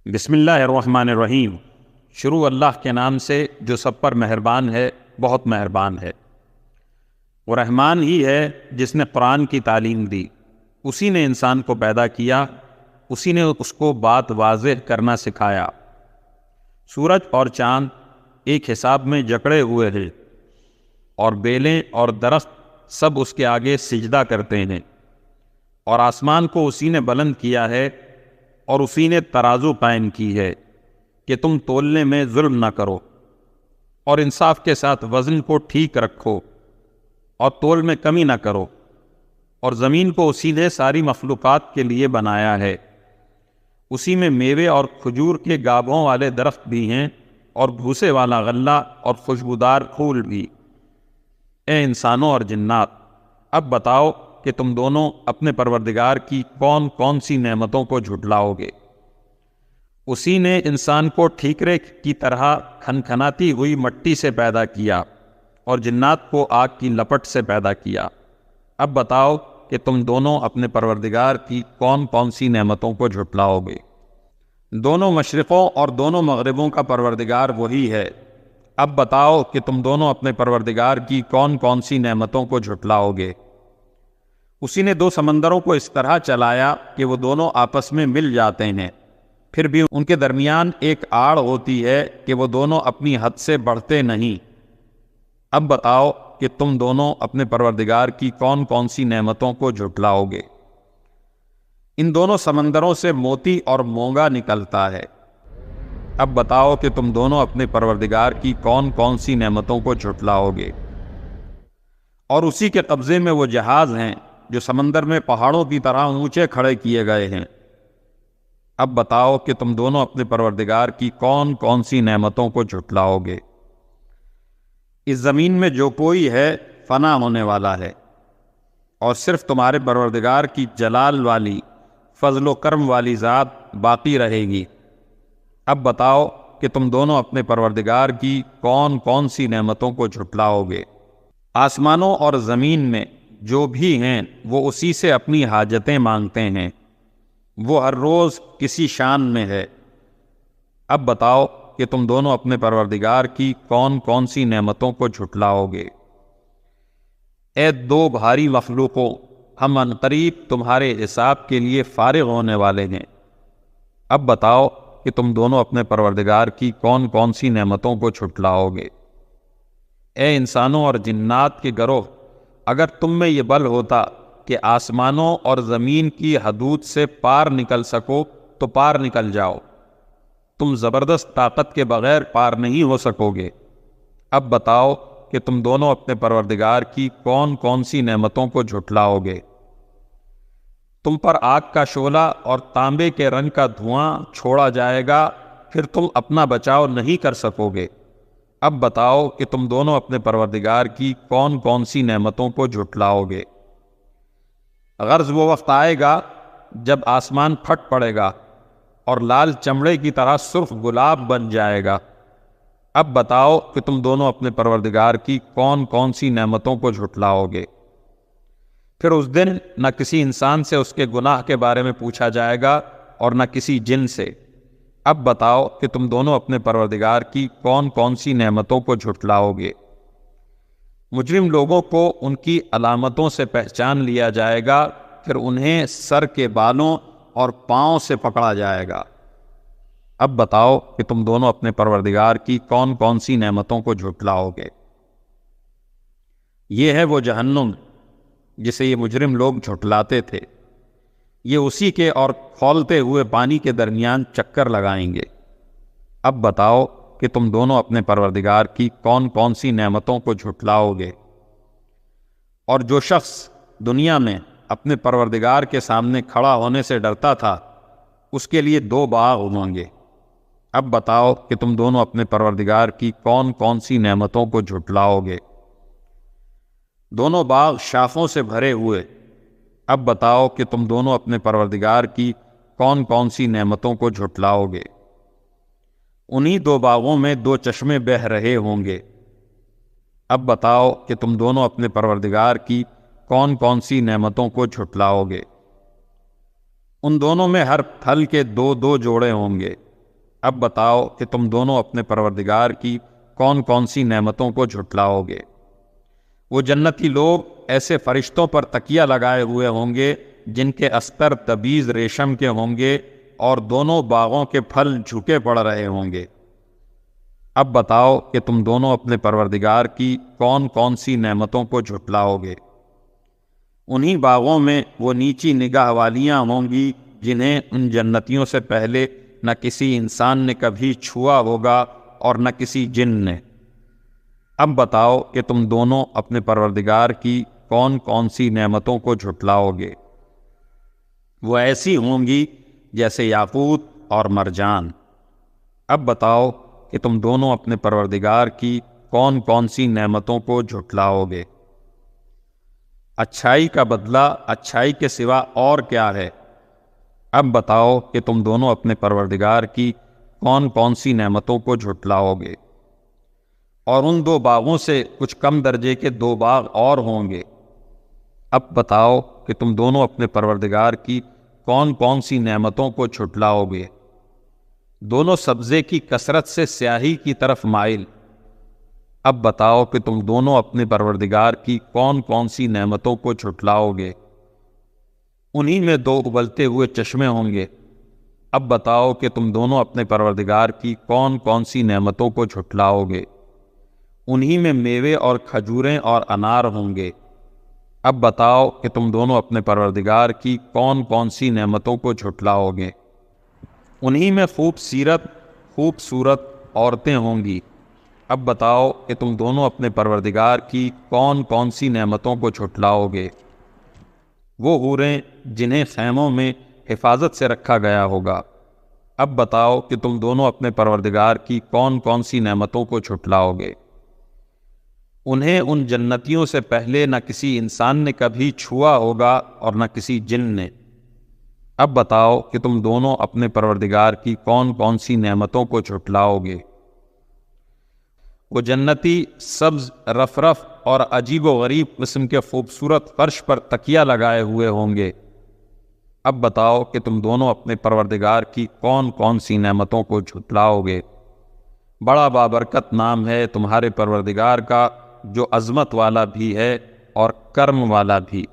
بسم اللہ الرحمن الرحیم۔ شروع اللہ کے نام سے جو سب پر مہربان ہے، بہت مہربان ہے۔ وہ رحمان ہی ہے جس نے قرآن کی تعلیم دی، اسی نے انسان کو پیدا کیا، اسی نے اس کو بات واضح کرنا سکھایا۔ سورج اور چاند ایک حساب میں جکڑے ہوئے ہیں، اور بیلیں اور درخت سب اس کے آگے سجدہ کرتے ہیں، اور آسمان کو اسی نے بلند کیا ہے، اور اسی نے ترازو قائم کی ہے کہ تم تولنے میں ظلم نہ کرو، اور انصاف کے ساتھ وزن کو ٹھیک رکھو، اور تول میں کمی نہ کرو۔ اور زمین کو اسی نے ساری مخلوقات کے لیے بنایا ہے، اسی میں میوے اور کھجور کے گابھوں والے درخت بھی ہیں، اور بھوسے والا غلہ اور خوشبودار پھول بھی۔ اے انسانوں اور جنات، اب بتاؤ کہ تم دونوں اپنے پروردگار کی کون کون سی نعمتوں کو جھٹلاؤ گے۔ اسی نے انسان کو ٹھیکرے کی طرح کھنکھناتی ہوئی مٹی سے پیدا کیا، اور جنات کو آگ کی لپٹ سے پیدا کیا۔ اب بتاؤ کہ تم دونوں اپنے پروردگار کی کون کون سی نعمتوں کو جھٹلاؤ گے۔ دونوں مشرقوں اور دونوں مغربوں کا پروردگار وہی ہے۔ اب بتاؤ کہ تم دونوں اپنے پروردگار کی کون کون سی نعمتوں کو جھٹلاؤ گے۔ اسی نے دو سمندروں کو اس طرح چلایا کہ وہ دونوں آپس میں مل جاتے ہیں، پھر بھی ان کے درمیان ایک آڑ ہوتی ہے کہ وہ دونوں اپنی حد سے بڑھتے نہیں۔ اب بتاؤ کہ تم دونوں اپنے پروردگار کی کون کون سی نعمتوں کو جھٹلاؤ گے۔ ان دونوں سمندروں سے موتی اور مونگا نکلتا ہے۔ اب بتاؤ کہ تم دونوں اپنے پروردگار کی کون کون سی نعمتوں کو جھٹلاؤ گے۔ اور اسی کے قبضے میں وہ جہاز ہیں جو سمندر میں پہاڑوں کی طرح اونچے کھڑے کیے گئے ہیں۔ اب بتاؤ کہ تم دونوں اپنے پروردگار کی کون کون سی نعمتوں کو جھٹلاؤ گے۔ اس زمین میں جو کوئی ہے فنا ہونے والا ہے، اور صرف تمہارے پروردگار کی جلال والی، فضل و کرم والی ذات باقی رہے گی۔ اب بتاؤ کہ تم دونوں اپنے پروردگار کی کون کون سی نعمتوں کو جھٹلاؤ گے۔ آسمانوں اور زمین میں جو بھی ہیں وہ اسی سے اپنی حاجتیں مانگتے ہیں، وہ ہر روز کسی شان میں ہے۔ اب بتاؤ کہ تم دونوں اپنے پروردگار کی کون کون سی نعمتوں کو جھٹلاؤ گے۔ اے دو بھاری مخلوقوں، ہم عنقریب تمہارے حساب کے لیے فارغ ہونے والے ہیں۔ اب بتاؤ کہ تم دونوں اپنے پروردگار کی کون کون سی نعمتوں کو جھٹلاؤ گے۔ اے انسانوں اور جنات کے گروہ، اگر تم میں یہ بل ہوتا کہ آسمانوں اور زمین کی حدود سے پار نکل سکو تو پار نکل جاؤ، تم زبردست طاقت کے بغیر پار نہیں ہو سکو گے۔ اب بتاؤ کہ تم دونوں اپنے پروردگار کی کون کون سی نعمتوں کو جھٹلاؤ گے۔ تم پر آگ کا شعلہ اور تانبے کے رنگ کا دھواں چھوڑا جائے گا، پھر تم اپنا بچاؤ نہیں کر سکو گے۔ اب بتاؤ کہ تم دونوں اپنے پروردگار کی کون کون سی نعمتوں کو جھٹلاؤ گے۔ غرض وہ وقت آئے گا جب آسمان پھٹ پڑے گا اور لال چمڑے کی طرح سرخ گلاب بن جائے گا۔ اب بتاؤ کہ تم دونوں اپنے پروردگار کی کون کون سی نعمتوں کو جھٹلاؤ گے۔ پھر اس دن نہ کسی انسان سے اس کے گناہ کے بارے میں پوچھا جائے گا اور نہ کسی جن سے۔ اب بتاؤ کہ تم دونوں اپنے پروردگار کی کون کون سی نعمتوں کو جھٹلاؤ گے۔ مجرم لوگوں کو ان کی علامتوں سے پہچان لیا جائے گا، پھر انہیں سر کے بالوں اور پاؤں سے پکڑا جائے گا۔ اب بتاؤ کہ تم دونوں اپنے پروردگار کی کون کون سی نعمتوں کو جھٹلاؤ گے۔ یہ ہے وہ جہنم جسے یہ مجرم لوگ جھٹلاتے تھے، یہ اسی کے اور کھولتے ہوئے پانی کے درمیان چکر لگائیں گے۔ اب بتاؤ کہ تم دونوں اپنے پروردگار کی کون کون سی نعمتوں کو جھٹلاؤ گے۔ اور جو شخص دنیا میں اپنے پروردگار کے سامنے کھڑا ہونے سے ڈرتا تھا، اس کے لیے دو باغ ہوں گے۔ اب بتاؤ کہ تم دونوں اپنے پروردگار کی کون کون سی نعمتوں کو جھٹلاؤ گے۔ دونوں باغ شاخوں سے بھرے ہوئے۔ اب بتاؤ کہ تم دونوں اپنے پروردگار کی کون کون سی نعمتوں کو جھٹلاؤ گے۔ انہی دو باغوں میں دو چشمے بہہ رہے ہوں گے۔ اب بتاؤ کہ تم دونوں اپنے پروردگار کی کون کون سی نعمتوں کو جھٹلاؤ گے۔ ان دونوں میں ہر پھل کے دو دو جوڑے ہوں گے۔ اب بتاؤ کہ تم دونوں اپنے پروردگار کی کون کون سی نعمتوں کو جھٹلاؤ گے۔ وہ جنتی لوگ ایسے فرشتوں پر تکیہ لگائے ہوئے ہوں گے جن کے استر تبیز ریشم کے ہوں گے اور دونوں باغوں کے پھل جھکے پڑ رہے ہوں گے۔ اب بتاؤ کہ تم دونوں اپنے پروردگار کی کون کون سی نعمتوں کو جھٹلاؤ گے۔ انہی باغوں میں وہ نیچی نگاہ والیاں ہوں گی جنہیں ان جنتیوں سے پہلے نہ کسی انسان نے کبھی چھوا ہوگا اور نہ کسی جن نے۔ اب بتاؤ کہ تم دونوں اپنے پروردگار کی کون کون سی نعمتوں کو جھٹلاؤ گے۔ وہ ایسی ہوں گی جیسے یاقوت اور مرجان۔ اب بتاؤ کہ تم دونوں اپنے پروردگار کی کون کون سی نعمتوں کو جھٹلاؤ گے۔ اچھائی کا بدلہ اچھائی کے سوا اور کیا ہے؟ اب بتاؤ کہ تم دونوں اپنے پروردگار کی کون کون سی نعمتوں کو جھٹلاؤ گے۔ اور ان دو باغوں سے کچھ کم درجے کے دو باغ اور ہوں گے۔ اب بتاؤ کہ تم دونوں اپنے پروردگار کی کون کون سی نعمتوں کو جھٹلاؤ گے۔ دونوں سبزے کی کثرت سے سیاہی کی طرف مائل۔ اب بتاؤ کہ تم دونوں اپنے پروردگار کی کون کون سی نعمتوں کو جھٹلاؤ گے۔ انہی میں دو ابلتے ہوئے چشمے ہوں گے۔ اب بتاؤ کہ تم دونوں اپنے پروردگار کی کون کون سی نعمتوں کو جھٹلاؤ گے۔ انہی میں میوے اور کھجوریں اور انار ہوں گے۔ اب بتاؤ کہ تم دونوں اپنے پروردگار کی کون کون سی نعمتوں کو جھٹلاؤ گے۔ انہی میں خوبصورت عورتیں ہوں گی۔ اب بتاؤ کہ تم دونوں اپنے پروردگار کی کون کون سی نعمتوں کو جھٹلاؤ گے۔ وہ حوریں جنہیں خیموں میں حفاظت سے رکھا گیا ہوگا۔ اب بتاؤ کہ تم دونوں اپنے پروردگار کی کون کون سی نعمتوں کو جھٹلاؤ گے۔ انہیں ان جنتیوں سے پہلے نہ کسی انسان نے کبھی چھوا ہوگا اور نہ کسی جن نے۔ اب بتاؤ کہ تم دونوں اپنے پروردگار کی کون کون سی نعمتوں کو جھٹلاؤ گے۔ وہ جنتی سبز رف اور عجیب و غریب قسم کے خوبصورت فرش پر تکیہ لگائے ہوئے ہوں گے۔ اب بتاؤ کہ تم دونوں اپنے پروردگار کی کون کون سی نعمتوں کو جھٹلاؤ گے۔ بڑا بابرکت نام ہے تمہارے پروردگار کا، جو عظمت والا بھی ہے اور کرم والا بھی۔